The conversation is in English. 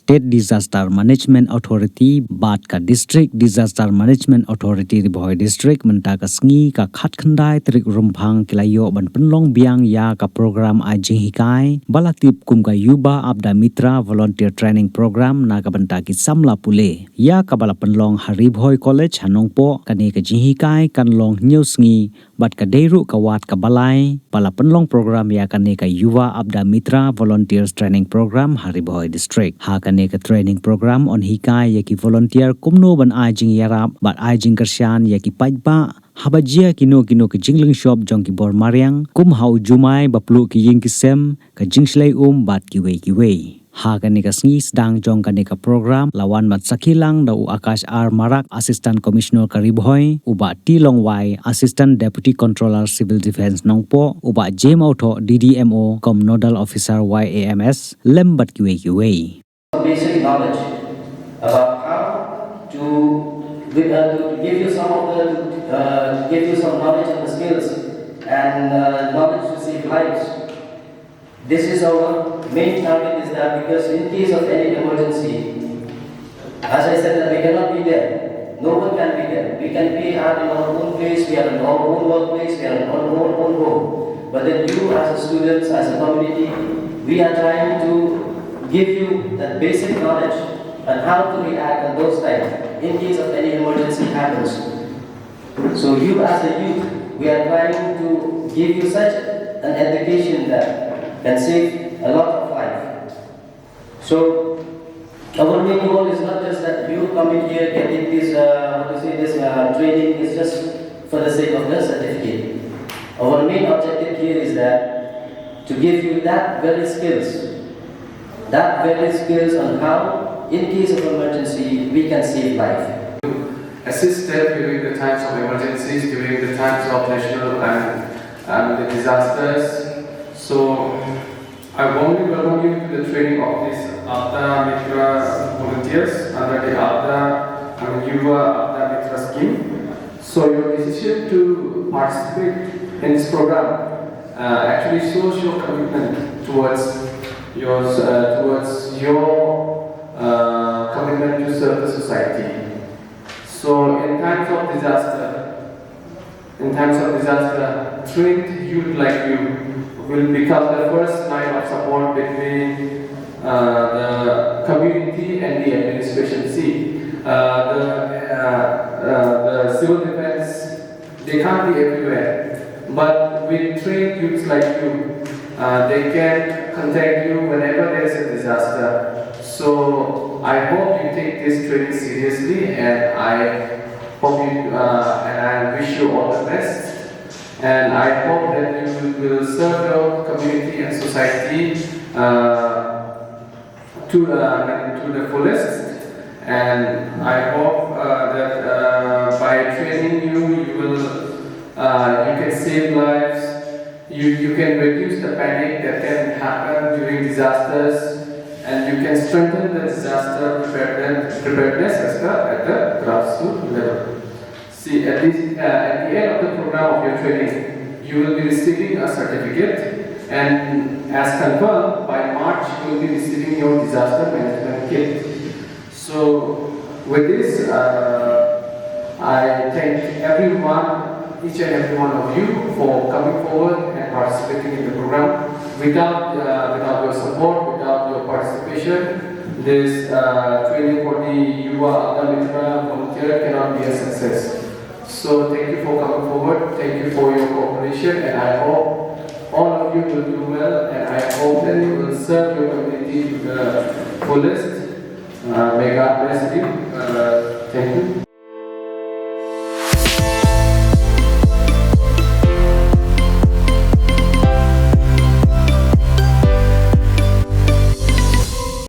State Disaster Management Authority bat ka District Disaster Management Authority di Bhoi District menta ka sngi ka khat khandai trik rumphang kilayo ban penlong biang ya ka program ajing hikai balatip kum ka Yuva Aapda Mitra volunteer training program na ka banta ki samla pule ya ka bala penlong hari Bhoi College hanongpo kani ka jing hikai kan long new sngi bat ka deiru ka wat ka balai bala penlong program ya kani ka Yuva Aapda Mitra volunteers training program hari Bhoi District ha kani ka training program on hikai ya ki volunteer kumno ban ajing yarap bat ajing kersian ya ki pajba habajia kino ke jingling shop jong ki bor mariang kum hau jumai baplu ki ying kisem ka jingslei bat ki wei ha kani ka sngi sedang jong kani ka program lawan mat sakilang da u Akash R Marak Assistant Commissioner Karibhoi uba Tilong Wai Assistant Deputy Controller Civil Defense Nongpo uba Jem Auto DDMO kom Nodal Officer YAMS lembat ki wei basic knowledge about how to give you some of the give you some knowledge and skills and knowledge to save lives. This is our main target, is that because in case of any emergency, as I said, that we cannot be there. No one can be there. We can be at our own place, we are in our own workplace, we are in our own home. But then you as a students, as a community, we are trying to give you that basic knowledge on how to react at those times in case of any emergency happens. So you as a youth, we are trying to give you such an education that can save a lot of life. So our main goal is not just that you coming here getting this training is just for the sake of the certificate. Our main objective here is that to give you that very skills on how, in case of emergency, we can save life. Assist them during the times of emergencies, during the times of national and the disasters. So I warmly welcome you to the training of this Aapda Mitra volunteers under the Aapda and Yuva Aapda Mitra scheme. So your decision to participate in this program actually shows your commitment towards your commitment to serve the society. So in times of disaster, trained youth like you will become the first line of support between the community and the administration. See, the civil defense, they can't be everywhere, but with trained youths like you, they can contact you whenever there is a disaster. So I hope you take this training seriously, and I hope you and I wish you all the best. And I hope that you will serve your community and society to the fullest. And I hope that by training you can save lives. You can reduce the panic that can happen during disasters, and you can strengthen the disaster preparedness at the grassroots level. See, at the end of the program of your training, you will be receiving a certificate, and as confirmed, by March you will be receiving your disaster management kit. So, with this, I thank each and every one of you for coming forward and participating in the program. Without your support, without your participation, this training for the Yuva Aapda Mitra volunteer cannot be a success. So thank you for coming forward, thank you for your cooperation, and I hope all of you will do well, and I hope that you will serve your community to the fullest. May God bless you. Thank you.